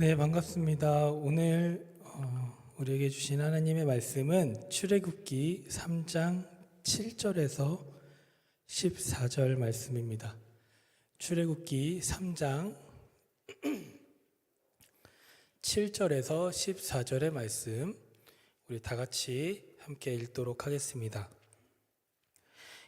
네, 반갑습니다. 오늘 우리에게 주신 하나님의 말씀은 출애굽기 3장 7절에서 14절 말씀입니다. 출애굽기 3장 7절에서 14절의 말씀, 우리 다 같이 함께 읽도록 하겠습니다.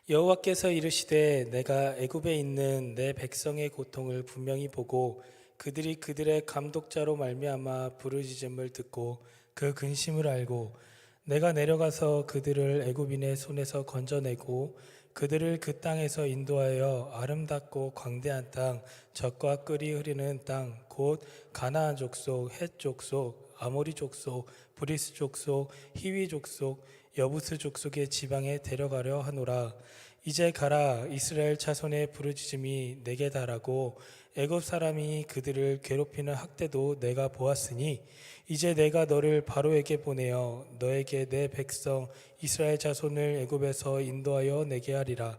여호와께서 이르시되 내가 애굽에 있는 내 백성의 고통을 분명히 보고 그들이 그들의 감독자로 말미암아 부르짖음을 듣고 그 근심을 알고 내가 내려가서 그들을 애굽인의 손에서 건져내고 그들을 그 땅에서 인도하여 아름답고 광대한 땅, 젖과 꿀이 흐르는 땅, 곧 가나안 족속, 헷 족속, 아모리 족속, 브리스 족속, 히위 족속, 여부스 족속의 지방에 데려가려 하노라. 이제 가라. 이스라엘 자손의 부르짖음이 내게 달하고 애굽 사람이 그들을 괴롭히는 학대도 내가 보았으니 이제 내가 너를 바로에게 보내어 너에게 내 백성 이스라엘 자손을 애굽에서 인도하여 내게 하리라.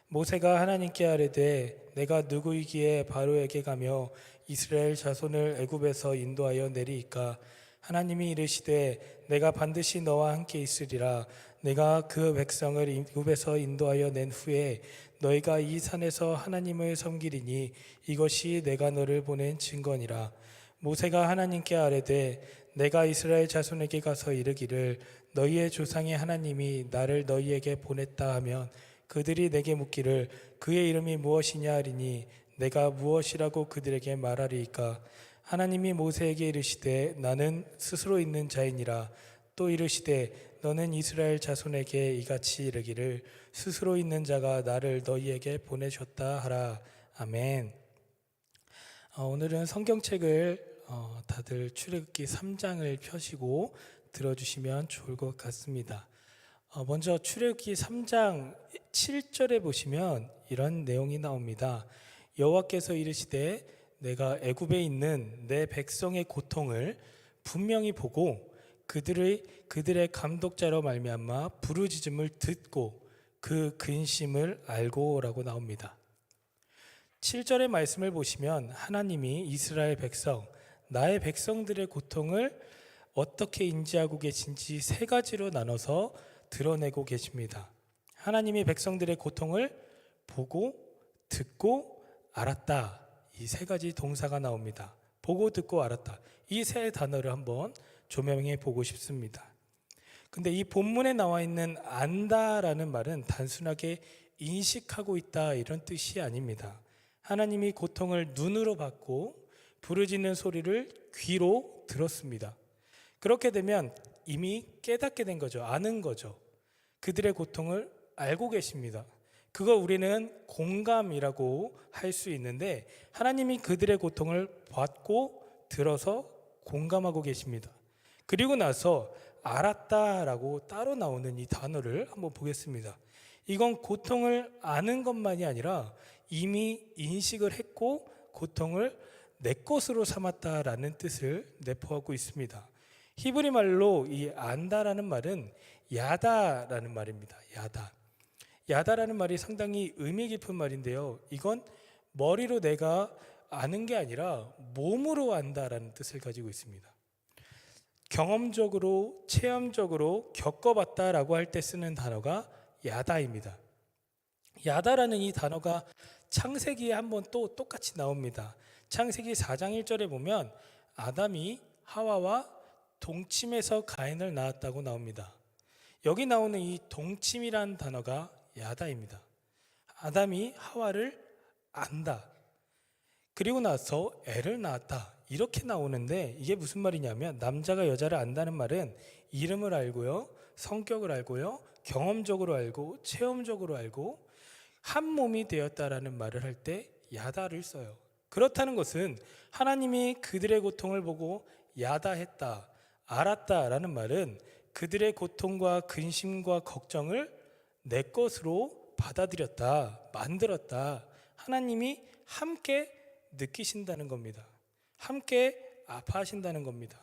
모세가 하나님께 아뢰되 내가 누구이기에 바로에게 가며 이스라엘 자손을 애굽에서 인도하여 내리이까. 하나님이 이르시되 내가 반드시 너와 함께 있으리라. 내가 그 백성을 애굽에서 인도하여 낸 후에 너희가 이 산에서 하나님을 섬기리니 이것이 내가 너를 보낸 증거니라. 모세가 하나님께 아뢰되 내가 이스라엘 자손에게 가서 이르기를 너희의 조상의 하나님이 나를 너희에게 보냈다 하면 그들이 내게 묻기를 그의 이름이 무엇이냐 하리니 내가 무엇이라고 그들에게 말하리이까. 하나님이 모세에게 이르시되 나는 스스로 있는 자이니라. 또 이르시되 너는 이스라엘 자손에게 이같이 이르기를 스스로 있는 자가 나를 너희에게 보내셨다 하라. 아멘. 오늘은 성경책을 다들 출애굽기 3장을 펴시고 들어주시면 좋을 것 같습니다. 먼저 출애굽기 3장 7절에 보시면 이런 내용이 나옵니다. 여호와께서 이르시되 내가 애굽에 있는 내 백성의 고통을 분명히 보고 그들의 감독자로 말미암아 부르짖음을 듣고 그 근심을 알고라고 나옵니다. 7절의 말씀을 보시면 하나님이 이스라엘 백성, 나의 백성들의 고통을 어떻게 인지하고 계신지 세 가지로 나눠서 드러내고 계십니다. 하나님이 백성들의 고통을 보고 듣고 알았다. 이 세 가지 동사가 나옵니다. 보고 듣고 알았다. 이 세 단어를 한번 조명해 보고 싶습니다. 근데 이 본문에 나와 있는 안다라는 말은 단순하게 인식하고 있다 이런 뜻이 아닙니다. 하나님이 고통을 눈으로 봤고 부르짖는 소리를 귀로 들었습니다. 그렇게 되면 이미 깨닫게 된 거죠. 아는 거죠. 그들의 고통을 알고 계십니다. 그거 우리는 공감이라고 할 수 있는데 하나님이 그들의 고통을 봤고 들어서 공감하고 계십니다. 그리고 나서 알았다라고 따로 나오는 이 단어를 한번 보겠습니다. 이건 고통을 아는 것만이 아니라 이미 인식을 했고 고통을 내 것으로 삼았다라는 뜻을 내포하고 있습니다. 히브리 말로 이 안다라는 말은 야다라는 말입니다. 야다라는 말이 상당히 의미 깊은 말인데요. 이건 머리로 내가 아는 게 아니라 몸으로 안다라는 뜻을 가지고 있습니다. 경험적으로, 체험적으로 겪어봤다라고 할 때 쓰는 단어가 야다입니다. 야다라는 이 단어가 창세기에 한번 또 똑같이 나옵니다. 창세기 4장 1절에 보면 아담이 하와와 동침해서 가인을 낳았다고 나옵니다. 여기 나오는 이 동침이라는 단어가 야다입니다. 아담이 하와를 안다. 그리고 나서 애를 낳았다. 이렇게 나오는데 이게 무슨 말이냐면 남자가 여자를 안다는 말은 이름을 알고요, 성격을 알고요, 경험적으로 알고, 체험적으로 알고 한 몸이 되었다라는 말을 할 때 야다를 써요. 그렇다는 것은 하나님이 그들의 고통을 보고 야다했다, 알았다라는 말은 그들의 고통과 근심과 걱정을 내 것으로 받아들였다, 만들었다. 하나님이 함께 느끼신다는 겁니다. 함께 아파하신다는 겁니다.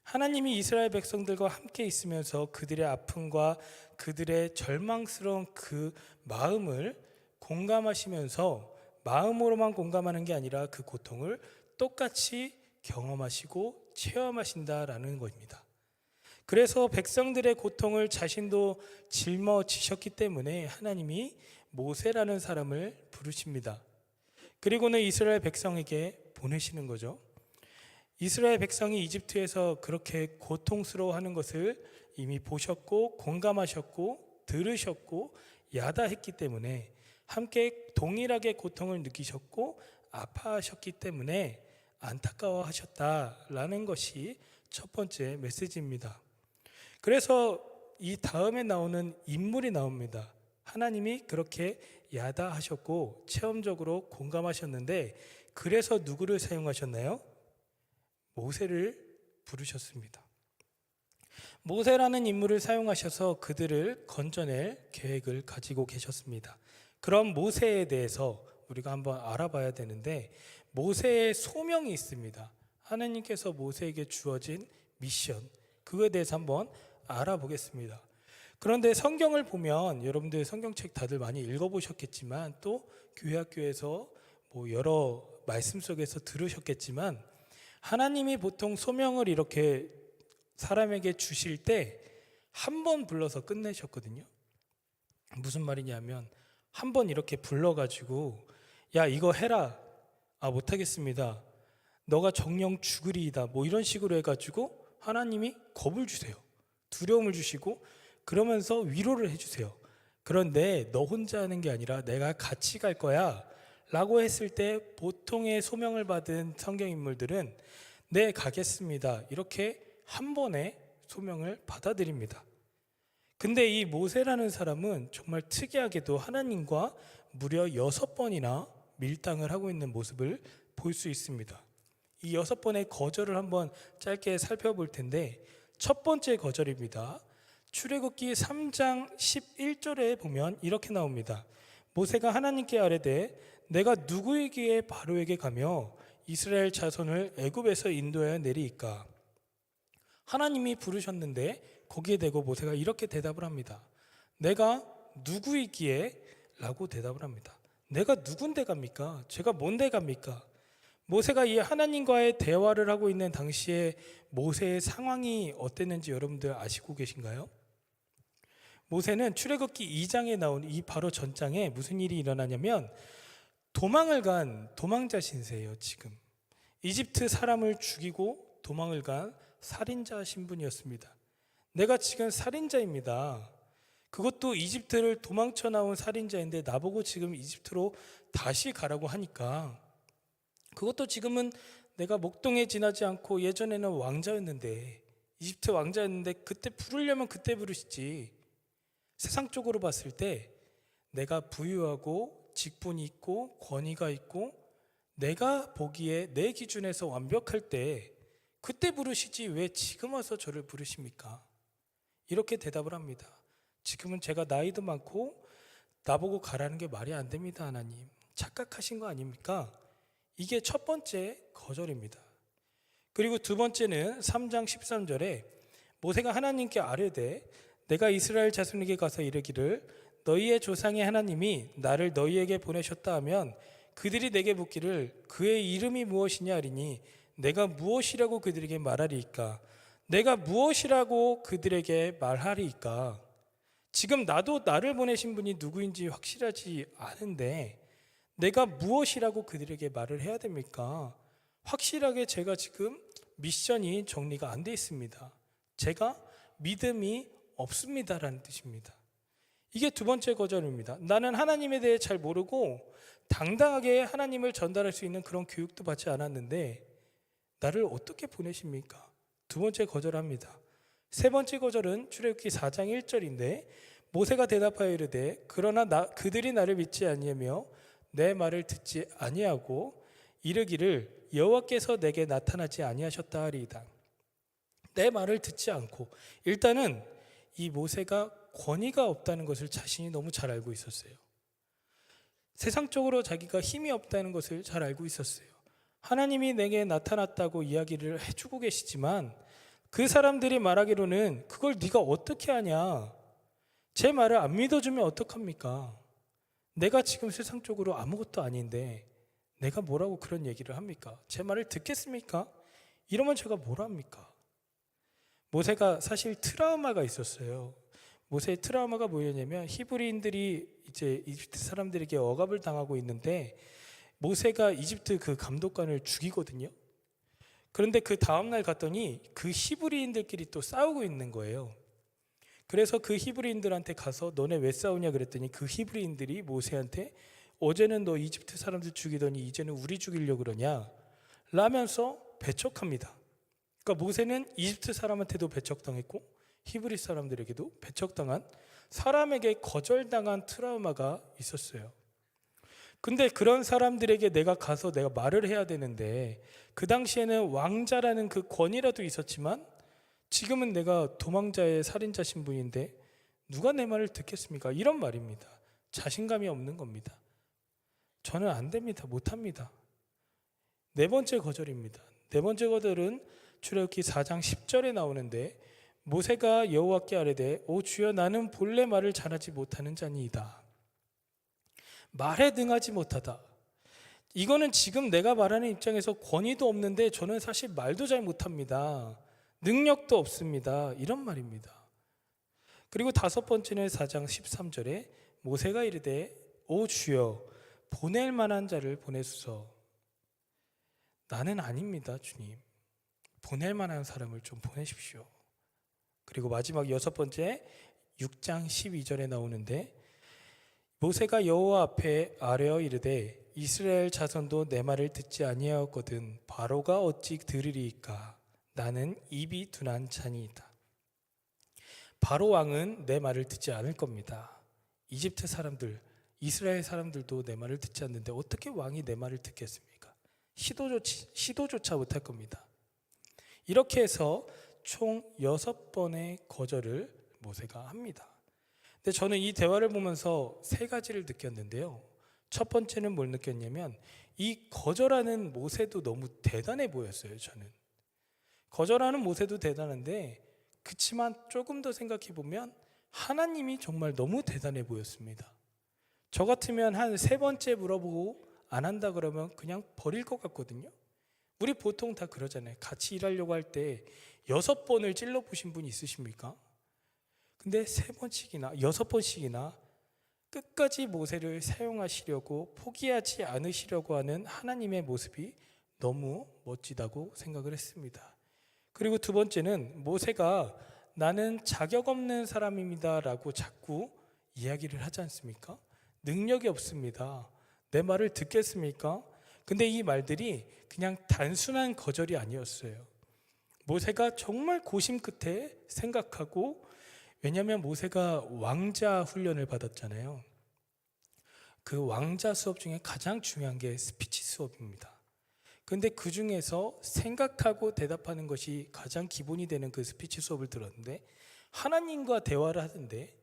하나님이 이스라엘 백성들과 함께 있으면서 그들의 아픔과 그들의 절망스러운 그 마음을 공감하시면서 마음으로만 공감하는 게 아니라 그 고통을 똑같이 경험하시고 체험하신다라는 겁니다. 그래서 백성들의 고통을 자신도 짊어지셨기 때문에 하나님이 모세라는 사람을 부르십니다. 그리고는 이스라엘 백성에게 보내시는 거죠. 이스라엘 백성이 이집트에서 그렇게 고통스러워하는 것을 이미 보셨고 공감하셨고 들으셨고 야다했기 때문에 함께 동일하게 고통을 느끼셨고 아파하셨기 때문에 안타까워하셨다라는 것이 첫 번째 메시지입니다. 그래서 이 다음에 나오는 인물이 나옵니다. 하나님이 그렇게 야다하셨고 체험적으로 공감하셨는데 그래서 누구를 사용하셨나요? 모세를 부르셨습니다. 모세라는 인물을 사용하셔서 그들을 건져낼 계획을 가지고 계셨습니다. 그럼 모세에 대해서 우리가 한번 알아봐야 되는데 모세의 소명이 있습니다. 하나님께서 모세에게 주어진 미션, 그거에 대해서 한번 알아보겠습니다. 그런데 성경을 보면 여러분들 성경책 다들 많이 읽어보셨겠지만 또 교회 학교에서 여러 말씀 속에서 들으셨겠지만 하나님이 보통 소명을 이렇게 사람에게 주실 때 한 번 불러서 끝내셨거든요. 무슨 말이냐면 한 번 이렇게 불러가지고 야 이거 해라, 아 못하겠습니다, 너가 정령 죽으리이다, 이런 식으로 해가지고 하나님이 겁을 주세요. 두려움을 주시고 그러면서 위로를 해주세요. 그런데 너 혼자 하는 게 아니라 내가 같이 갈 거야 라고 했을 때 보통의 소명을 받은 성경 인물들은 네 가겠습니다 이렇게 한 번에 소명을 받아들입니다. 근데 이 모세라는 사람은 정말 특이하게도 하나님과 무려 6번이나 밀당을 하고 있는 모습을 볼 수 있습니다. 이 6번의 거절을 한번 짧게 살펴볼 텐데 첫 번째 거절입니다. 출애굽기 3장 11절에 보면 이렇게 나옵니다. 모세가 하나님께 아뢰되 내가 누구에게 바로에게 가며 이스라엘 자손을 애굽에서 인도하여 내리이까. 하나님이 부르셨는데 거기에 대고 모세가 이렇게 대답을 합니다. 내가 누구이기에? 라고 대답을 합니다. 내가 누군데 갑니까? 제가 뭔데 갑니까? 모세가 이 하나님과의 대화를 하고 있는 당시에 모세의 상황이 어땠는지 여러분들 아시고 계신가요? 모세는 출애굽기 2장에 나온 이 바로 전장에 무슨 일이 일어나냐면 도망을 간 도망자 신세예요. 지금 이집트 사람을 죽이고 도망을 간 살인자 신분이었습니다. 내가 지금 살인자입니다. 그것도 이집트를 도망쳐 나온 살인자인데 나보고 지금 이집트로 다시 가라고 하니까 그것도 지금은 내가 목동에 지나지 않고 예전에는 왕자였는데 이집트 왕자였는데 그때 부르려면 그때 부르시지. 세상적으로 봤을 때 내가 부유하고 직분이 있고 권위가 있고 내가 보기에 내 기준에서 완벽할 때 그때 부르시지 왜 지금 와서 저를 부르십니까? 이렇게 대답을 합니다. 지금은 제가 나이도 많고 나보고 가라는 게 말이 안 됩니다. 하나님 착각하신 거 아닙니까? 이게 첫 번째 거절입니다. 그리고 두 번째는 3장 13절에 모세가 하나님께 아뢰되 내가 이스라엘 자손에게 가서 이르기를 너희의 조상의 하나님이 나를 너희에게 보내셨다 하면 그들이 내게 묻기를 그의 이름이 무엇이냐 하리니 내가 무엇이라고 그들에게 말하리이까? 내가 무엇이라고 그들에게 말하리이까? 지금 나도 나를 보내신 분이 누구인지 확실하지 않은데 내가 무엇이라고 그들에게 말을 해야 됩니까? 확실하게 제가 지금 미션이 정리가 안 돼 있습니다. 제가 믿음이 없습니다라는 뜻입니다. 이게 두 번째 거절입니다. 나는 하나님에 대해 잘 모르고 당당하게 하나님을 전달할 수 있는 그런 교육도 받지 않았는데 나를 어떻게 보내십니까? 두 번째 거절합니다. 세 번째 거절은 출애굽기 4장 1절인데 모세가 대답하여 이르되 그러나 그들이 나를 믿지 아니하며 내 말을 듣지 아니하고 이르기를 여호와께서 내게 나타나지 아니하셨다 하리이다. 내 말을 듣지 않고 일단은 이 모세가 권위가 없다는 것을 자신이 너무 잘 알고 있었어요. 세상적으로 자기가 힘이 없다는 것을 잘 알고 있었어요. 하나님이 내게 나타났다고 이야기를 해주고 계시지만 그 사람들이 말하기로는 그걸 네가 어떻게 하냐? 제 말을 안 믿어주면 어떡합니까? 내가 지금 세상적으로 아무것도 아닌데 내가 뭐라고 그런 얘기를 합니까? 제 말을 듣겠습니까? 이러면 제가 뭘 합니까? 모세가 사실 트라우마가 있었어요. 모세의 트라우마가 뭐였냐면 히브리인들이 이제 이집트 사람들에게 억압을 당하고 있는데 모세가 이집트 그 감독관을 죽이거든요. 그런데 그 다음날 갔더니 그 히브리인들끼리 또 싸우고 있는 거예요. 그래서 그 히브리인들한테 가서 너네 왜 싸우냐 그랬더니 그 히브리인들이 모세한테 어제는 너 이집트 사람들 죽이더니 이제는 우리 죽이려고 그러냐 라면서 배척합니다. 그러니까 모세는 이집트 사람한테도 배척당했고 히브리 사람들에게도 배척당한, 사람에게 거절당한 트라우마가 있었어요. 근데 그런 사람들에게 내가 가서 내가 말을 해야 되는데 그 당시에는 왕자라는 그 권위라도 있었지만 지금은 내가 도망자의 살인자 신분인데 누가 내 말을 듣겠습니까? 이런 말입니다. 자신감이 없는 겁니다. 저는 안 됩니다. 못합니다. 네 번째 거절입니다. 네 번째 거절은 출애굽기 4장 10절에 나오는데 모세가 여호와께 아뢰되 오 주여 나는 본래 말을 잘하지 못하는 자니이다. 말에 능하지 못하다. 이거는 지금 내가 말하는 입장에서 권위도 없는데 저는 사실 말도 잘 못합니다. 능력도 없습니다. 이런 말입니다. 그리고 다섯 번째는 4장 13절에 모세가 이르되 오 주여 보낼 만한 자를 보내소서. 나는 아닙니다 주님. 보낼 만한 사람을 좀 보내십시오. 그리고 마지막 여섯 번째 6장 12절에 나오는데 모세가 여호와 앞에 아뢰어 이르되 이스라엘 자손도 내 말을 듣지 아니하였거든 바로가 어찌 들으리이까. 나는 입이 둔한 자니이다. 바로 왕은 내 말을 듣지 않을 겁니다. 이집트 사람들, 이스라엘 사람들도 내 말을 듣지 않는데 어떻게 왕이 내 말을 듣겠습니까? 시도조차 못할 겁니다. 이렇게 해서 총 6번의 거절을 모세가 합니다. 근데 저는 이 대화를 보면서 세 가지를 느꼈는데요. 첫 번째는 뭘 느꼈냐면 이 거절하는 모세도 너무 대단해 보였어요. 저는 거절하는 모세도 대단한데 그치만 조금 더 생각해 보면 하나님이 정말 너무 대단해 보였습니다. 저 같으면 한 세 번째 물어보고 안 한다 그러면 그냥 버릴 것 같거든요. 우리 보통 다 그러잖아요. 같이 일하려고 할 때 6번을 찔러보신 분 있으십니까? 근데 3번씩이나 6번씩이나 끝까지 모세를 사용하시려고 포기하지 않으시려고 하는 하나님의 모습이 너무 멋지다고 생각을 했습니다. 그리고 두 번째는 모세가 나는 자격 없는 사람입니다 라고 자꾸 이야기를 하지 않습니까? 능력이 없습니다. 내 말을 듣겠습니까? 근데 이 말들이 그냥 단순한 거절이 아니었어요. 모세가 정말 고심 끝에 생각하고, 왜냐하면 모세가 왕자 훈련을 받았잖아요. 그 왕자 수업 중에 가장 중요한 게 스피치 수업입니다. 근데 그 중에서 생각하고 대답하는 것이 가장 기본이 되는 그 스피치 수업을 들었는데 하나님과 대화를 하는데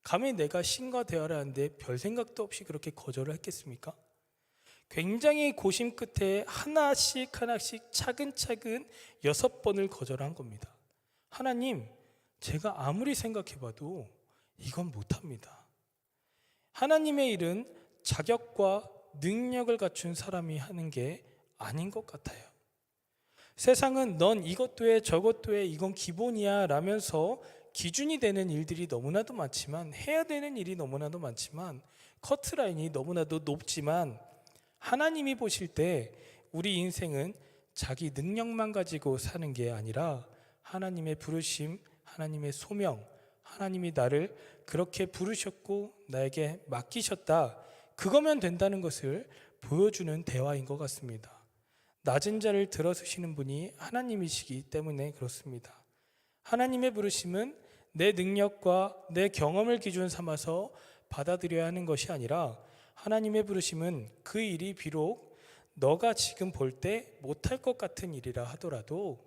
감히 내가 신과 대화를 하는데 별 생각도 없이 그렇게 거절을 했겠습니까? 굉장히 고심 끝에 하나씩 차근차근 6번을 거절한 겁니다. 하나님, 제가 아무리 생각해봐도 이건 못합니다. 하나님의 일은 자격과 능력을 갖춘 사람이 하는 게 아닌 것 같아요. 세상은 넌 이것도 해 저것도 해 이건 기본이야 라면서 기준이 되는 일들이 너무나도 많지만, 해야 되는 일이 너무나도 많지만, 커트라인이 너무나도 높지만 하나님이 보실 때 우리 인생은 자기 능력만 가지고 사는 게 아니라 하나님의 부르심, 하나님의 소명, 하나님이 나를 그렇게 부르셨고 나에게 맡기셨다, 그거면 된다는 것을 보여주는 대화인 것 같습니다. 낮은 자를 들어서시는 분이 하나님이시기 때문에 그렇습니다. 하나님의 부르심은 내 능력과 내 경험을 기준 삼아서 받아들여야 하는 것이 아니라 하나님의 부르심은 그 일이 비록 너가 지금 볼 때 못할 것 같은 일이라 하더라도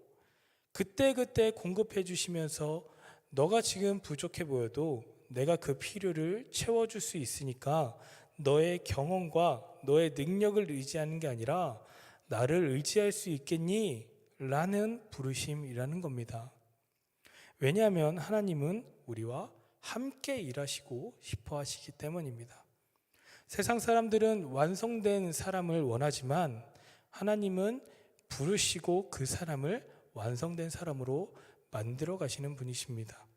그때그때 공급해 주시면서 너가 지금 부족해 보여도 내가 그 필요를 채워줄 수 있으니까 너의 경험과 너의 능력을 의지하는 게 아니라 나를 의지할 수 있겠니? 라는 부르심이라는 겁니다. 왜냐하면 하나님은 우리와 함께 일하시고 싶어 하시기 때문입니다. 세상 사람들은 완성된 사람을 원하지만 하나님은 부르시고 그 사람을 완성된 사람으로 만들어 가시는 분이십니다.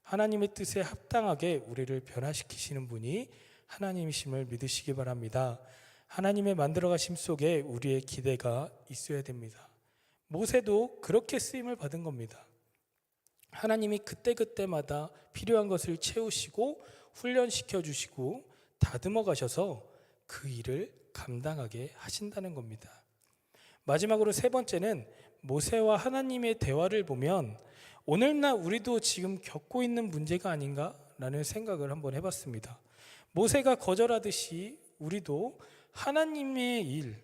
하나님의 뜻에 합당하게 우리를 변화시키시는 분이 하나님이심을 믿으시기 바랍니다. 하나님의 만들어 가심 속에 우리의 기대가 있어야 됩니다. 모세도 그렇게 쓰임을 받은 겁니다. 하나님이 그때그때마다 필요한 것을 채우시고 훈련시켜 주시고 다듬어 가셔서 그 일을 감당하게 하신다는 겁니다. 마지막으로 세 번째는 모세와 하나님의 대화를 보면 오늘날 우리도 지금 겪고 있는 문제가 아닌가라는 생각을 한번 해봤습니다. 모세가 거절하듯이 우리도 하나님의 일,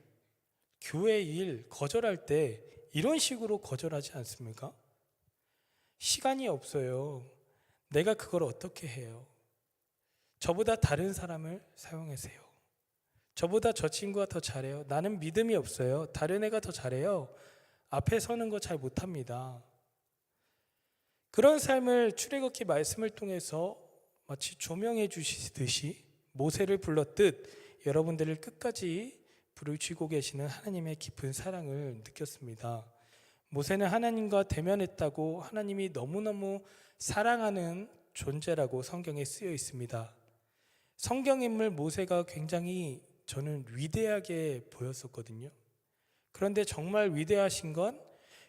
교회의 일 거절할 때 이런 식으로 거절하지 않습니까? 시간이 없어요. 내가 그걸 어떻게 해요? 저보다 다른 사람을 사용하세요. 저보다 저 친구가 더 잘해요. 나는 믿음이 없어요. 다른 애가 더 잘해요. 앞에 서는 거 잘 못합니다. 그런 삶을 출애굽기 말씀을 통해서 마치 조명해 주시듯이 모세를 불렀듯 여러분들을 끝까지 부르시고 계시는 하나님의 깊은 사랑을 느꼈습니다. 모세는 하나님과 대면했다고 하나님이 너무너무 사랑하는 존재라고 성경에 쓰여 있습니다. 성경 인물 모세가 굉장히 저는 위대하게 보였었거든요. 그런데 정말 위대하신 건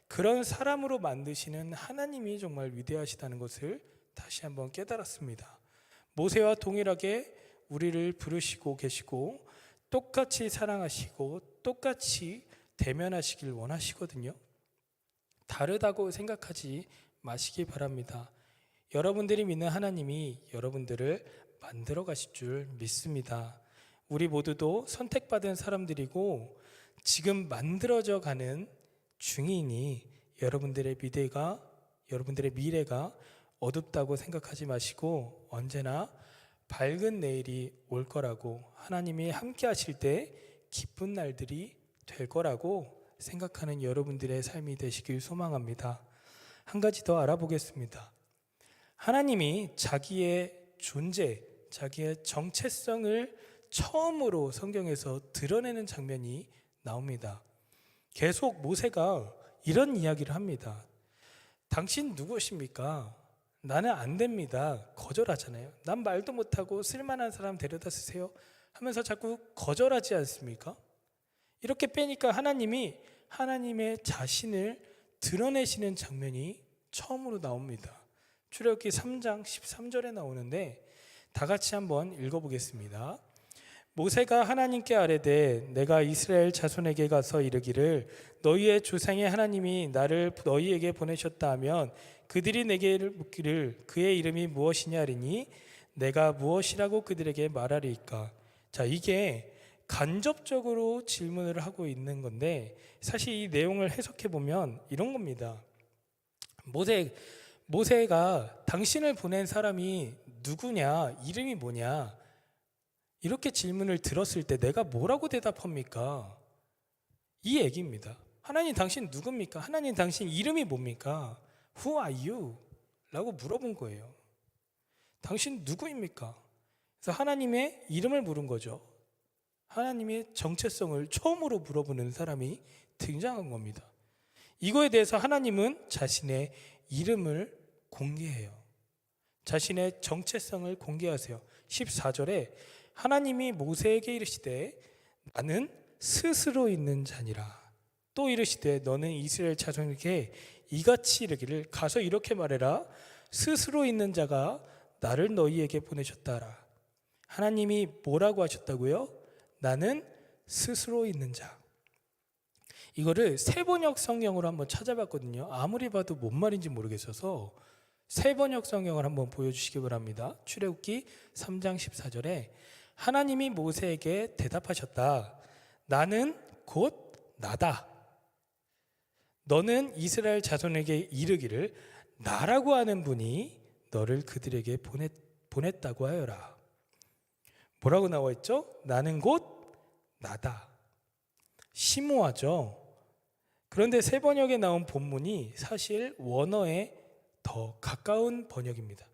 그런 사람으로 만드시는 하나님이 정말 위대하시다는 것을 다시 한번 깨달았습니다. 모세와 동일하게 우리를 부르시고 계시고 똑같이 사랑하시고 똑같이 대면하시길 원하시거든요. 다르다고 생각하지 마시기 바랍니다. 여러분들이 믿는 하나님이 여러분들을 만들어 가실 줄 믿습니다. 우리 모두도 선택받은 사람들이고 지금 만들어져 가는 중이니 여러분들의 미래가 어둡다고 생각하지 마시고 언제나 밝은 내일이 올 거라고, 하나님이 함께 하실 때 기쁜 날들이 될 거라고 생각하는 여러분들의 삶이 되시길 소망합니다. 한 가지 더 알아보겠습니다. 하나님이 자기의 존재, 자기의 정체성을 처음으로 성경에서 드러내는 장면이 나옵니다. 계속 모세가 이런 이야기를 합니다. 당신 누구십니까? 나는 안 됩니다. 거절하잖아요. 난 말도 못하고 쓸만한 사람 데려다 쓰세요 하면서 자꾸 거절하지 않습니까? 이렇게 빼니까 하나님이 하나님의 자신을 드러내시는 장면이 처음으로 나옵니다. 출애굽기 3장 13절에 나오는데 다 같이 한번 읽어보겠습니다. 모세가 하나님께 아뢰되 내가 이스라엘 자손에게 가서 이르기를 너희의 조상의 하나님이 나를 너희에게 보내셨다 하면 그들이 내게 묻기를 그의 이름이 무엇이냐 하리니 내가 무엇이라고 그들에게 말하리이까. 자, 이게 간접적으로 질문을 하고 있는 건데 사실 이 내용을 해석해 보면 이런 겁니다. 모세가 당신을 보낸 사람이 누구냐, 이름이 뭐냐 이렇게 질문을 들었을 때 내가 뭐라고 대답합니까? 이 얘기입니다. 하나님 당신 누굽니까? 하나님 당신 이름이 뭡니까? Who are you? 라고 물어본 거예요. 당신 누구입니까? 그래서 하나님의 이름을 물은 거죠. 하나님의 정체성을 처음으로 물어보는 사람이 등장한 겁니다. 이거에 대해서 하나님은 자신의 이름을 공개해요. 자신의 정체성을 공개하세요. 14절에 하나님이 모세에게 이르시되 나는 스스로 있는 자니라. 또 이르시되 너는 이스라엘 자손에게 이같이 이르기를 가서 이렇게 말해라. 스스로 있는 자가 나를 너희에게 보내셨다라. 하나님이 뭐라고 하셨다고요? 나는 스스로 있는 자. 이거를 세번역 성경으로 한번 찾아봤거든요. 아무리 봐도 뭔 말인지 모르겠어서 세번역 성경을 한번 보여주시기 바랍니다. 출애굽기 3장 14절에 하나님이 모세에게 대답하셨다. 나는 곧 나다. 너는 이스라엘 자손에게 이르기를 나라고 하는 분이 너를 그들에게 보냈다고 하여라. 뭐라고 나와 있죠? 나는 곧 나다. 심오하죠. 그런데 세 번역에 나온 본문이 사실 원어에 더 가까운 번역입니다.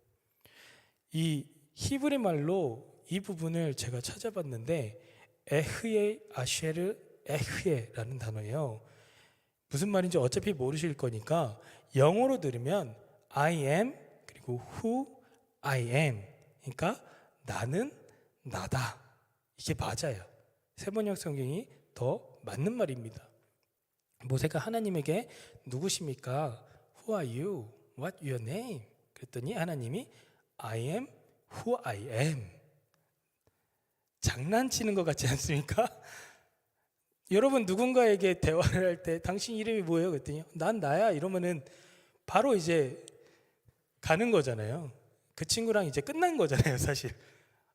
이 히브리 말로 이 부분을 제가 찾아봤는데 에흐에 아쉐르 에흐에라는 단어예요. 무슨 말인지 어차피 모르실 거니까 영어로 들으면 I am 그리고 who I am. 그러니까 나는 나다. 이게 맞아요. 세번역 성경이 더 맞는 말입니다. 모세가 하나님에게 누구십니까? Who are you? What your name? 그랬더니 하나님이 I am who I am. 장난치는 것 같지 않습니까? 여러분 누군가에게 대화를 할 때 당신 이름이 뭐예요? 그랬더니 난 나야 이러면은 바로 이제 가는 거잖아요. 그 친구랑 이제 끝난 거잖아요, 사실.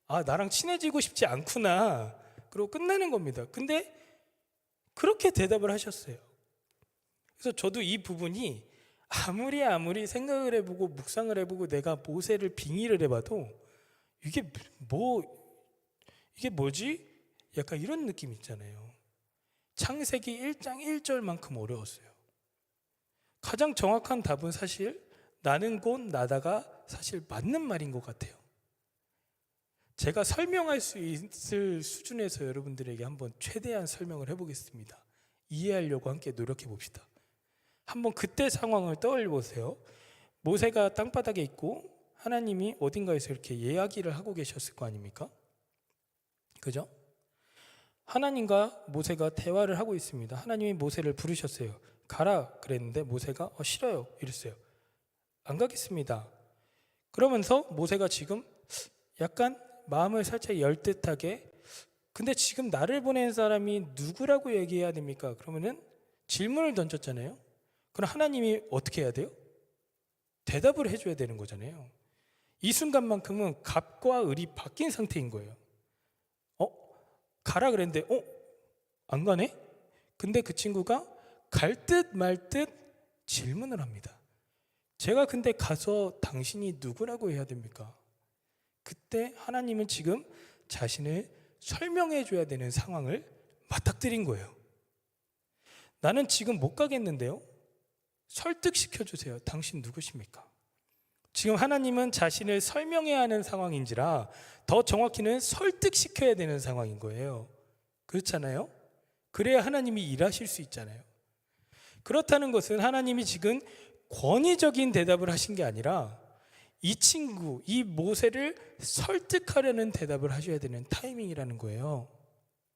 아, 나랑 친해지고 싶지 않구나. 그리고 끝나는 겁니다. 근데 그렇게 대답을 하셨어요. 그래서 저도 이 부분이 아무리 생각을 해보고 묵상을 해보고 내가 모세를 빙의를 해봐도 이게 뭐지? 약간 이런 느낌 있잖아요. 창세기 1장 1절만큼 어려웠어요. 가장 정확한 답은 사실 나는 곧 나다가 사실 맞는 말인 것 같아요. 제가 설명할 수 있을 수준에서 여러분들에게 한번 최대한 설명을 해보겠습니다. 이해하려고 함께 노력해 봅시다. 한번 그때 상황을 떠올려 보세요. 모세가 땅바닥에 있고 하나님이 어딘가에서 이렇게 이야기를 하고 계셨을 거 아닙니까? 그죠? 하나님과 모세가 대화를 하고 있습니다. 하나님이 모세를 부르셨어요. 가라 그랬는데 모세가 싫어요 이랬어요. 안 가겠습니다. 그러면서 모세가 지금 약간 마음을 살짝 열듯하게 근데 지금 나를 보낸 사람이 누구라고 얘기해야 됩니까? 그러면은 질문을 던졌잖아요. 그럼 하나님이 어떻게 해야 돼요? 대답을 해줘야 되는 거잖아요. 이 순간만큼은 갑과 을이 바뀐 상태인 거예요. 가라 그랬는데 안 가네? 근데 그 친구가 갈 듯 말 듯 질문을 합니다. 제가 근데 가서 당신이 누구라고 해야 됩니까? 그때 하나님은 지금 자신을 설명해 줘야 되는 상황을 맞닥뜨린 거예요. 나는 지금 못 가겠는데요. 설득시켜 주세요. 당신 누구십니까? 지금 하나님은 자신을 설명해야 하는 상황인지라 더 정확히는 설득시켜야 되는 상황인 거예요. 그렇잖아요? 그래야 하나님이 일하실 수 있잖아요. 그렇다는 것은 하나님이 지금 권위적인 대답을 하신 게 아니라 이 친구, 이 모세를 설득하려는 대답을 하셔야 되는 타이밍이라는 거예요.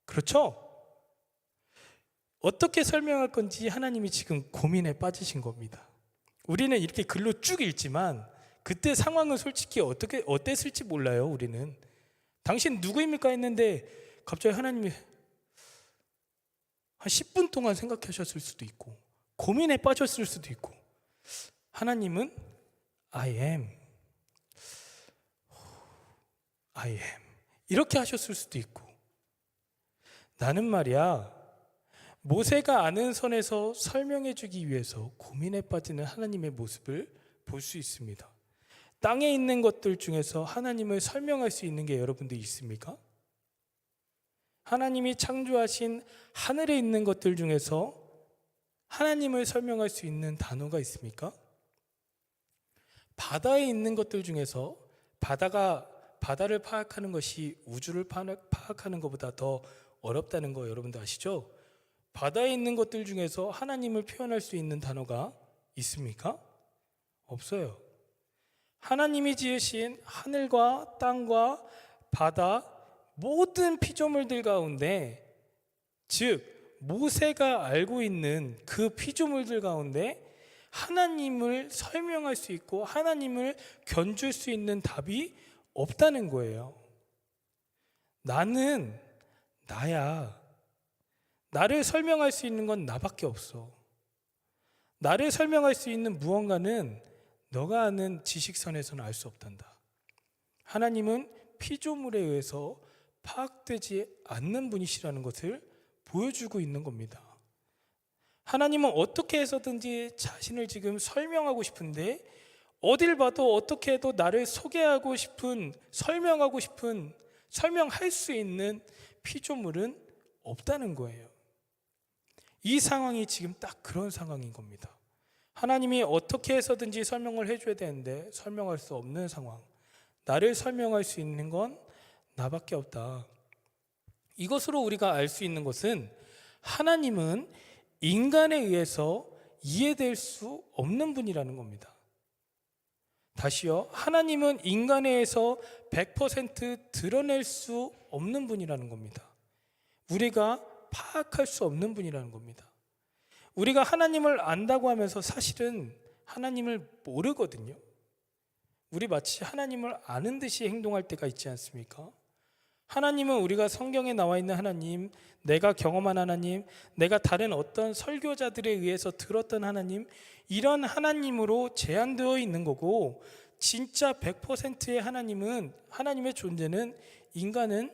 그렇죠? 어떻게 설명할 건지 하나님이 지금 고민에 빠지신 겁니다. 우리는 이렇게 글로 쭉 읽지만 그때 상황은 솔직히 어땠을지 몰라요. 우리는 당신 누구입니까 했는데 갑자기 하나님이 한 10분 동안 생각하셨을 수도 있고 고민에 빠졌을 수도 있고 하나님은 I am 이렇게 하셨을 수도 있고 나는 말이야 모세가 아는 선에서 설명해 주기 위해서 고민에 빠지는 하나님의 모습을 볼 수 있습니다. 땅에 있는 것들 중에서 하나님을 설명할 수 있는 게 여러분들 있습니까? 하나님이 창조하신 하늘에 있는 것들 중에서 하나님을 설명할 수 있는 단어가 있습니까? 바다에 있는 것들 중에서 바다를 파악하는 것이 우주를 파악하는 것보다 더 어렵다는 거 여러분들 아시죠? 바다에 있는 것들 중에서 하나님을 표현할 수 있는 단어가 있습니까? 없어요. 하나님이 지으신 하늘과 땅과 바다 모든 피조물들 가운데 즉 모세가 알고 있는 그 피조물들 가운데 하나님을 설명할 수 있고 하나님을 견줄 수 있는 답이 없다는 거예요. 나는 나야. 나를 설명할 수 있는 건 나밖에 없어. 나를 설명할 수 있는 무언가는 너가 아는 지식선에서는 알 수 없단다. 하나님은 피조물에 의해서 파악되지 않는 분이시라는 것을 보여주고 있는 겁니다. 하나님은 어떻게 해서든지 자신을 지금 설명하고 싶은데 어딜 봐도 어떻게 해도 나를 소개하고 싶은, 설명하고 싶은, 설명할 수 있는 피조물은 없다는 거예요. 이 상황이 지금 딱 그런 상황인 겁니다. 하나님이 어떻게 해서든지 설명을 해줘야 되는데 설명할 수 없는 상황. 나를 설명할 수 있는 건 나밖에 없다. 이것으로 우리가 알 수 있는 것은 하나님은 인간에 의해서 이해될 수 없는 분이라는 겁니다. 다시요. 하나님은 인간에 의해서 100% 드러낼 수 없는 분이라는 겁니다. 우리가 파악할 수 없는 분이라는 겁니다. 우리가 하나님을 안다고 하면서 사실은 하나님을 모르거든요. 우리 마치 하나님을 아는 듯이 행동할 때가 있지 않습니까? 하나님은 우리가 성경에 나와 있는 하나님, 내가 경험한 하나님, 내가 다른 어떤 설교자들에 의해서 들었던 하나님, 이런 하나님으로 제한되어 있는 거고, 진짜 100%의 하나님은, 하나님의 존재는 인간은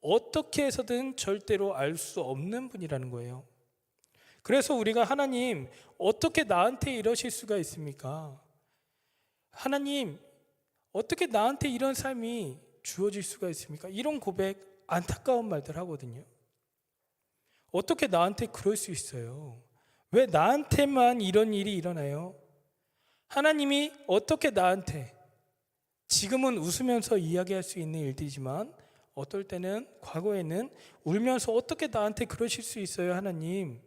어떻게 해서든 절대로 알 수 없는 분이라는 거예요. 그래서 우리가 하나님, 어떻게 나한테 이러실 수가 있습니까? 하나님, 어떻게 나한테 이런 삶이 주어질 수가 있습니까? 이런 고백, 안타까운 말들 하거든요. 어떻게 나한테 그럴 수 있어요? 왜 나한테만 이런 일이 일어나요? 하나님이 어떻게 나한테, 지금은 웃으면서 이야기할 수 있는 일들이지만 어떨 때는, 과거에는 울면서 어떻게 나한테 그러실 수 있어요, 하나님?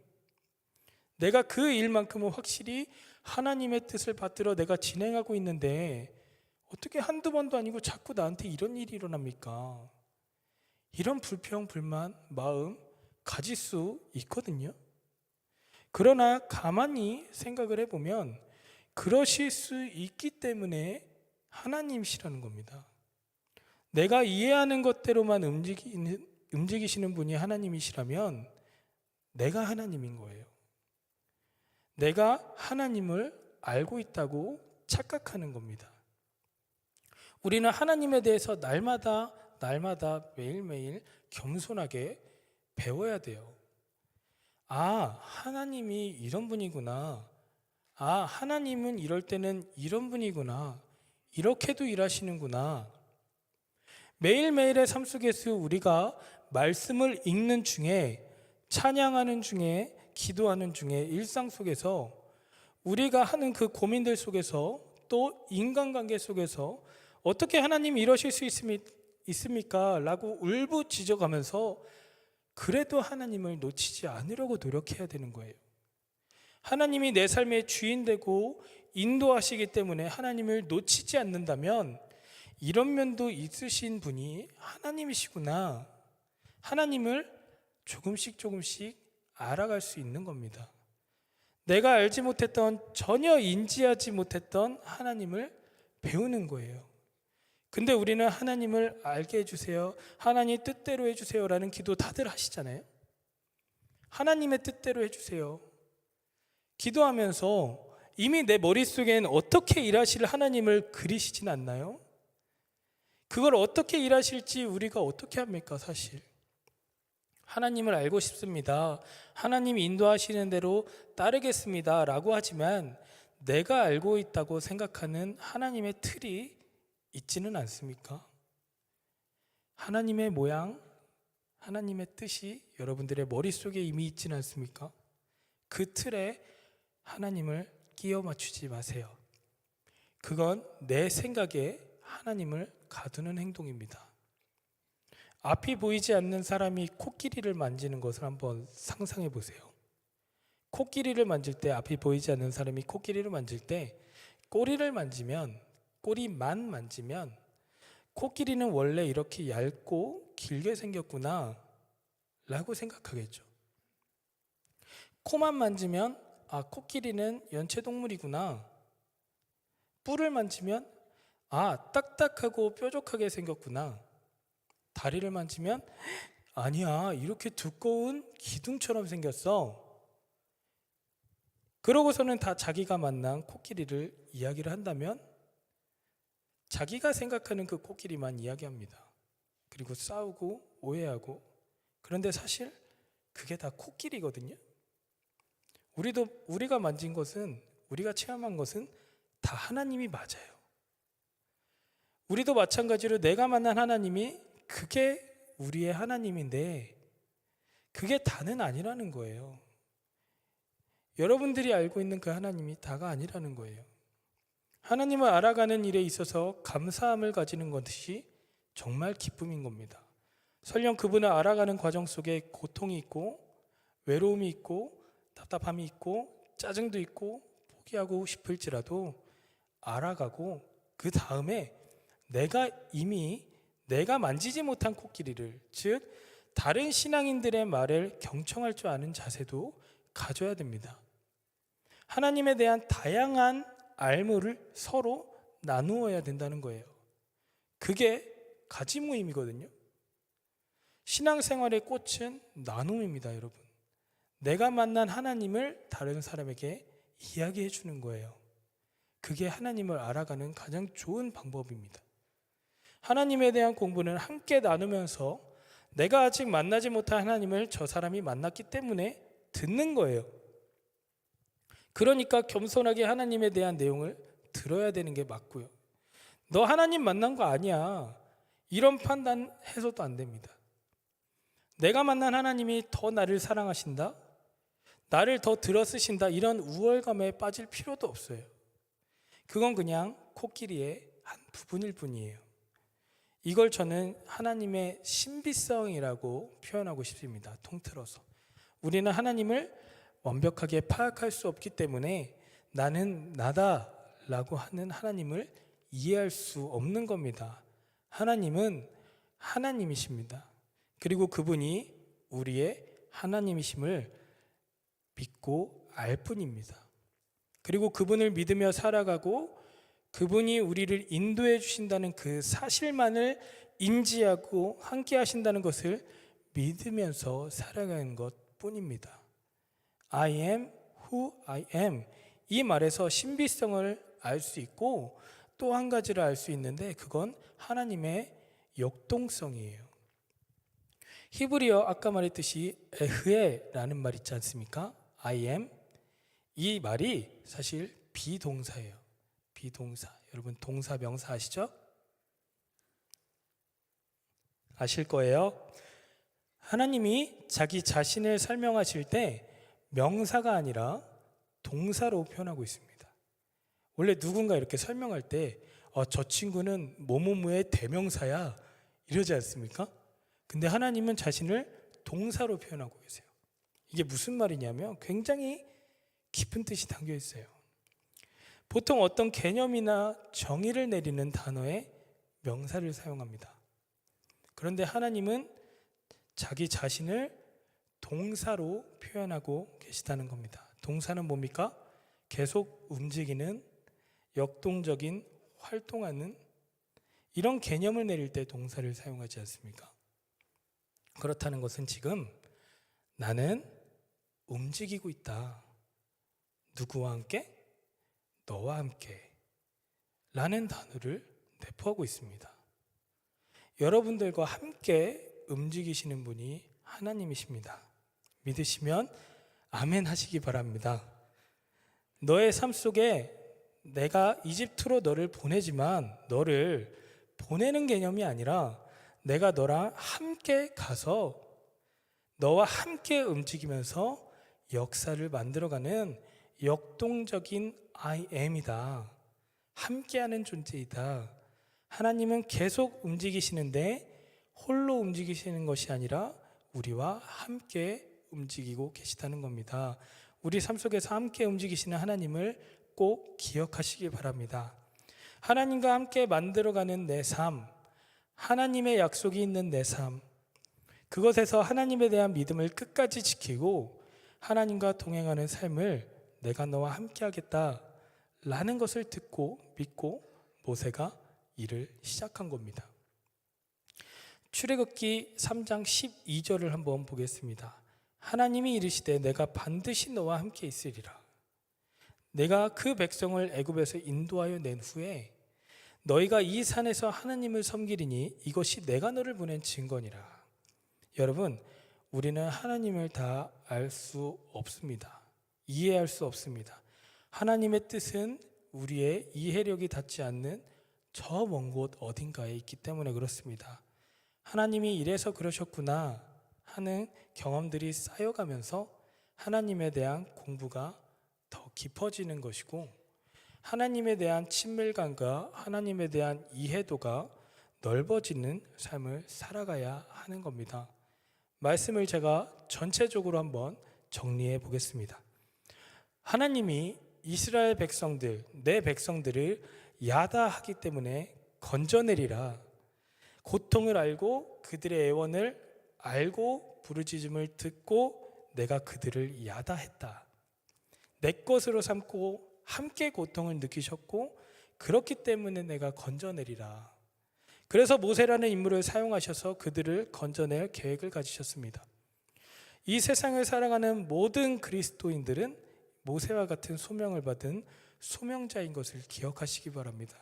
내가 그 일만큼은 확실히 하나님의 뜻을 받들어 내가 진행하고 있는데 어떻게 한두 번도 아니고 자꾸 나한테 이런 일이 일어납니까? 이런 불평, 불만, 마음 가질 수 있거든요. 그러나 가만히 생각을 해보면 그러실 수 있기 때문에 하나님이시라는 겁니다. 내가 이해하는 것대로만 움직이시는 분이 하나님이시라면 내가 하나님인 거예요. 내가 하나님을 알고 있다고 착각하는 겁니다. 우리는 하나님에 대해서 날마다 매일매일 겸손하게 배워야 돼요. 아, 하나님이 이런 분이구나. 아, 하나님은 이럴 때는 이런 분이구나. 이렇게도 일하시는구나. 매일매일의 삶 속에서 우리가 말씀을 읽는 중에, 찬양하는 중에, 기도하는 중에, 일상 속에서 우리가 하는 그 고민들 속에서, 또 인간관계 속에서 어떻게 하나님 이러실 수 있습니까? 라고 울부짖어가면서 그래도 하나님을 놓치지 않으려고 노력해야 되는 거예요. 하나님이 내 삶의 주인 되고 인도하시기 때문에 하나님을 놓치지 않는다면 이런 면도 있으신 분이 하나님이시구나. 하나님을 조금씩 알아갈 수 있는 겁니다. 내가 알지 못했던, 전혀 인지하지 못했던 하나님을 배우는 거예요. 근데 우리는 하나님을 알게 해주세요, 하나님 뜻대로 해주세요 라는 기도 다들 하시잖아요. 하나님의 뜻대로 해주세요. 기도하면서 이미 내 머릿속엔 어떻게 일하실 하나님을 그리시진 않나요? 그걸 어떻게 일하실지 우리가 어떻게 합니까? 사실 하나님을 알고 싶습니다, 하나님 인도하시는 대로 따르겠습니다 라고 하지만 내가 알고 있다고 생각하는 하나님의 틀이 있지는 않습니까? 하나님의 모양, 하나님의 뜻이 여러분들의 머릿속에 이미 있지는 않습니까? 그 틀에 하나님을 끼워 맞추지 마세요. 그건 내 생각에 하나님을 가두는 행동입니다. 앞이 보이지 않는 사람이 코끼리를 만지는 것을 한번 상상해 보세요. 코끼리를 만질 때, 앞이 보이지 않는 사람이 코끼리를 만질 때 꼬리만 만지면 코끼리는 원래 이렇게 얇고 길게 생겼구나 라고 생각하겠죠. 코만 만지면 아, 코끼리는 연체동물이구나. 뿔을 만지면 아, 딱딱하고 뾰족하게 생겼구나. 다리를 만지면 아니야, 이렇게 두꺼운 기둥처럼 생겼어. 그러고서는 다 자기가 만난 코끼리를 이야기를 한다면 자기가 생각하는 그 코끼리만 이야기합니다. 그리고 싸우고 오해하고. 그런데 사실 그게 다 코끼리거든요. 우리가 만진 것은, 우리가 체험한 것은 다 하나님이 맞아요. 우리도 마찬가지로 내가 만난 하나님이 그게 우리의 하나님인데 그게 다는 아니라는 거예요. 여러분들이 알고 있는 그 하나님이 다가 아니라는 거예요. 하나님을 알아가는 일에 있어서 감사함을 가지는 것이 정말 기쁨인 겁니다. 설령 그분을 알아가는 과정 속에 고통이 있고 외로움이 있고 답답함이 있고 짜증도 있고 포기하고 싶을지라도 알아가고 그 다음에 내가 만지지 못한 코끼리를, 즉 다른 신앙인들의 말을 경청할 줄 아는 자세도 가져야 됩니다. 하나님에 대한 다양한 알무를 서로 나누어야 된다는 거예요. 그게 가지 모임이거든요. 신앙생활의 꽃은 나눔입니다, 여러분. 내가 만난 하나님을 다른 사람에게 이야기해 주는 거예요. 그게 하나님을 알아가는 가장 좋은 방법입니다. 하나님에 대한 공부는 함께 나누면서 내가 아직 만나지 못한 하나님을 저 사람이 만났기 때문에 듣는 거예요. 그러니까 겸손하게 하나님에 대한 내용을 들어야 되는 게 맞고요. 너 하나님 만난 거 아니야, 이런 판단해서도 안 됩니다. 내가 만난 하나님이 더 나를 사랑하신다, 나를 더 들어쓰신다, 이런 우월감에 빠질 필요도 없어요. 그건 그냥 코끼리의 한 부분일 뿐이에요. 이걸 저는 하나님의 신비성이라고 표현하고 싶습니다. 통틀어서 우리는 하나님을 완벽하게 파악할 수 없기 때문에 나는 나다라고 하는 하나님을 이해할 수 없는 겁니다. 하나님은 하나님이십니다. 그리고 그분이 우리의 하나님이심을 믿고 알 뿐입니다. 그리고 그분을 믿으며 살아가고 그분이 우리를 인도해 주신다는 그 사실만을 인지하고 함께 하신다는 것을 믿으면서 살아가는 것 뿐입니다. I am who I am, 이 말에서 신비성을 알 수 있고 또 한 가지를 알 수 있는데 그건 하나님의 역동성이에요. 히브리어 아까 말했듯이 에흐에라는 말 있지 않습니까? I am, 이 말이 사실 비동사예요. 비동사. 여러분 동사 명사 아시죠? 아실 거예요. 하나님이 자기 자신을 설명하실 때 명사가 아니라 동사로 표현하고 있습니다. 원래 누군가 이렇게 설명할 때 저 친구는 뭐뭐뭐의 대명사야 이러지 않습니까? 근데 하나님은 자신을 동사로 표현하고 계세요. 이게 무슨 말이냐면 굉장히 깊은 뜻이 담겨 있어요. 보통 어떤 개념이나 정의를 내리는 단어에 명사를 사용합니다. 그런데 하나님은 자기 자신을 동사로 표현하고 계시다는 겁니다. 동사는 뭡니까? 계속 움직이는, 역동적인, 활동하는 이런 개념을 내릴 때 동사를 사용하지 않습니까? 그렇다는 것은 지금 나는 움직이고 있다. 누구와 함께? 너와 함께 라는 단어를 내포하고 있습니다. 여러분들과 함께 움직이시는 분이 하나님이십니다. 믿으시면 아멘 하시기 바랍니다. 너의 삶 속에 내가 이집트로 너를 보내지만 너를 보내는 개념이 아니라 내가 너랑 함께 가서 너와 함께 움직이면서 역사를 만들어가는 역동적인 I am이다. 함께하는 존재이다. 하나님은 계속 움직이시는데 홀로 움직이시는 것이 아니라 우리와 함께 움직이고 계시다는 겁니다. 우리 삶 속에서 함께 움직이시는 하나님을 꼭 기억하시기 바랍니다. 하나님과 함께 만들어가는 내 삶, 하나님의 약속이 있는 내 삶, 그것에서 하나님에 대한 믿음을 끝까지 지키고 하나님과 동행하는 삶을 내가 너와 함께 하겠다 라는 것을 듣고 믿고 모세가 일을 시작한 겁니다. 출애굽기 3장 12절을 한번 보겠습니다. 하나님이 이르시되 내가 반드시 너와 함께 있으리라. 내가 그 백성을 애굽에서 인도하여 낸 후에 너희가 이 산에서 하나님을 섬기리니 이것이 내가 너를 보낸 증거니라. 여러분, 우리는 하나님을 다 알 수 없습니다. 이해할 수 없습니다. 하나님의 뜻은 우리의 이해력이 닿지 않는 저 먼 곳 어딘가에 있기 때문에 그렇습니다. 하나님이 이래서 그러셨구나 하는 경험들이 쌓여가면서 하나님에 대한 공부가 더 깊어지는 것이고 하나님에 대한 친밀감과 하나님에 대한 이해도가 넓어지는 삶을 살아가야 하는 겁니다. 말씀을 제가 전체적으로 한번 정리해 보겠습니다. 하나님이 이스라엘 백성들, 내 백성들을 야다하기 때문에 건져내리라. 고통을 알고 그들의 애원을 알고 부르짖음을 듣고 내가 그들을 야다했다. 내 것으로 삼고 함께 고통을 느끼셨고 그렇기 때문에 내가 건져내리라. 그래서 모세라는 인물을 사용하셔서 그들을 건져낼 계획을 가지셨습니다. 이 세상을 살아가는 모든 그리스도인들은 모세와 같은 소명을 받은 소명자인 것을 기억하시기 바랍니다.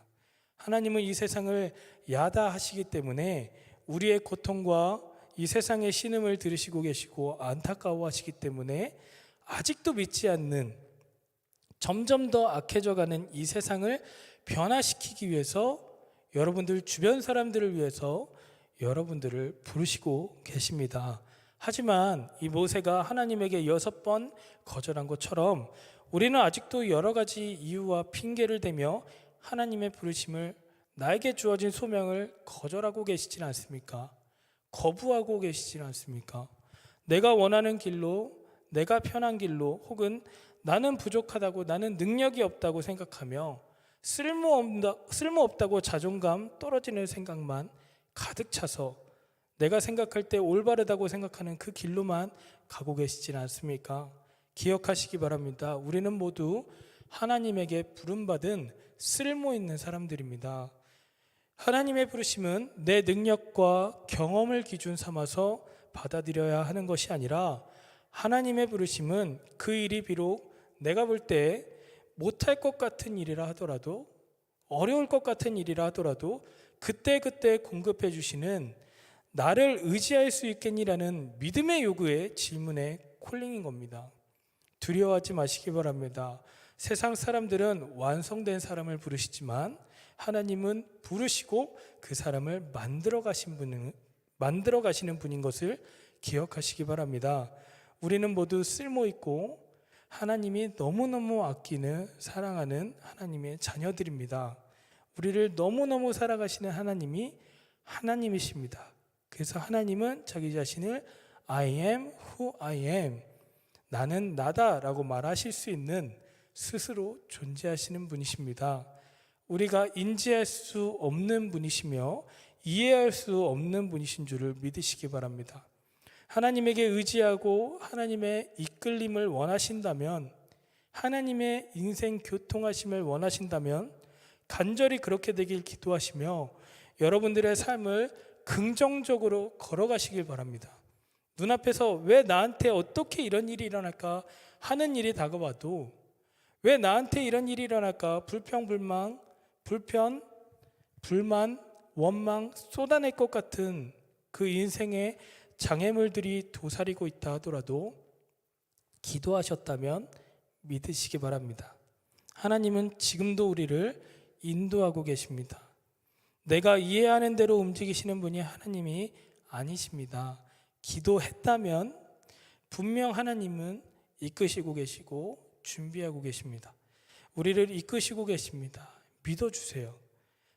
하나님은 이 세상을 야다하시기 때문에 우리의 고통과 이 세상의 신음을 들으시고 계시고 안타까워하시기 때문에 아직도 믿지 않는, 점점 더 악해져가는 이 세상을 변화시키기 위해서 여러분들 주변 사람들을 위해서 여러분들을 부르시고 계십니다. 하지만 이 모세가 하나님에게 6번 거절한 것처럼 우리는 아직도 여러 가지 이유와 핑계를 대며 하나님의 부르심을, 나에게 주어진 소명을 거절하고 계시진 않습니까? 거부하고 계시진 않습니까? 내가 원하는 길로, 내가 편한 길로, 혹은 나는 부족하다고, 나는 능력이 없다고 생각하며 쓸모없다고 자존감 떨어지는 생각만 가득 차서 내가 생각할 때 올바르다고 생각하는 그 길로만 가고 계시진 않습니까? 기억하시기 바랍니다. 우리는 모두 하나님에게 부름받은 쓸모 있는 사람들입니다. 하나님의 부르심은 내 능력과 경험을 기준 삼아서 받아들여야 하는 것이 아니라, 하나님의 부르심은 그 일이 비록 내가 볼 때 못할 것 같은 일이라 하더라도, 어려울 것 같은 일이라 하더라도 그때그때 공급해 주시는, 나를 의지할 수 있겠니라는 믿음의 요구의 질문의 콜링인 겁니다. 두려워하지 마시기 바랍니다. 세상 사람들은 완성된 사람을 부르시지만 하나님은 부르시고 그 사람을 만들어 가시는 분인 것을 기억하시기 바랍니다. 우리는 모두 쓸모 있고 하나님이 너무너무 아끼는, 사랑하는 하나님의 자녀들입니다. 우리를 너무너무 사랑하시는 하나님이 하나님이십니다. 그래서 하나님은 자기 자신을 I am who I am, 나는 나다라고 말하실 수 있는 스스로 존재하시는 분이십니다. 우리가 인지할 수 없는 분이시며 이해할 수 없는 분이신 줄을 믿으시기 바랍니다. 하나님에게 의지하고 하나님의 이끌림을 원하신다면, 하나님의 인생 교통하심을 원하신다면 간절히 그렇게 되길 기도하시며 여러분들의 삶을 긍정적으로 걸어가시길 바랍니다. 눈앞에서 왜 나한테 어떻게 이런 일이 일어날까 하는 일이 다가와도, 왜 나한테 이런 일이 일어날까 불평, 불만, 원망 쏟아낼 것 같은 그 인생의 장애물들이 도사리고 있다 하더라도 기도하셨다면 믿으시기 바랍니다. 하나님은 지금도 우리를 인도하고 계십니다. 내가 이해하는 대로 움직이시는 분이 하나님이 아니십니다. 기도했다면 분명 하나님은 이끄시고 계시고 준비하고 계십니다. 우리를 이끄시고 계십니다. 믿어주세요.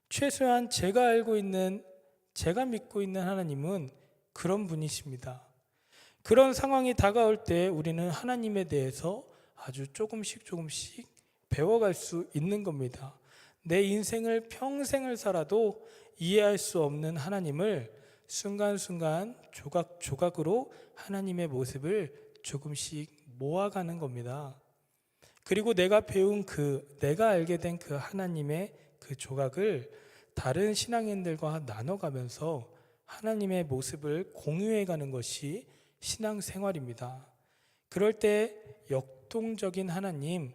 최소한 제가 알고 있는, 제가 믿고 있는 하나님은 그런 분이십니다. 그런 상황이 다가올 때 우리는 하나님에 대해서 아주 조금씩 배워갈 수 있는 겁니다. 내 인생을 평생을 살아도 이해할 수 없는 하나님을 순간순간 조각조각으로 하나님의 모습을 조금씩 모아가는 겁니다. 그리고 내가 배운 내가 알게 된 그 하나님의 그 조각을 다른 신앙인들과 나눠가면서 하나님의 모습을 공유해가는 것이 신앙생활입니다. 그럴 때 역동적인 하나님,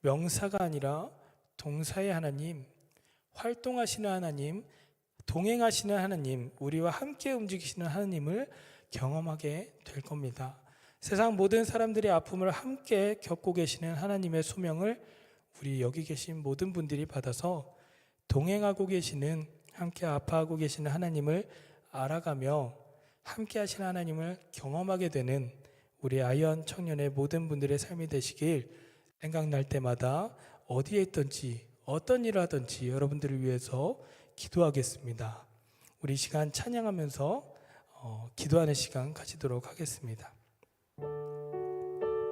명사가 아니라 동사의 하나님, 활동하시는 하나님, 동행하시는 하나님, 우리와 함께 움직이시는 하나님을 경험하게 될 겁니다. 세상 모든 사람들의 아픔을 함께 겪고 계시는 하나님의 소명을 우리 여기 계신 모든 분들이 받아서 동행하고 계시는, 함께 아파하고 계시는 하나님을 알아가며 함께 하시는 하나님을 경험하게 되는 우리 아이언 청년의 모든 분들의 삶이 되시길, 생각날 때마다 어디에 있든지 어떤 일을 하든지 여러분들을 위해서 기도하겠습니다. 우리 시간 찬양하면서 기도하는 시간 가지도록 하겠습니다.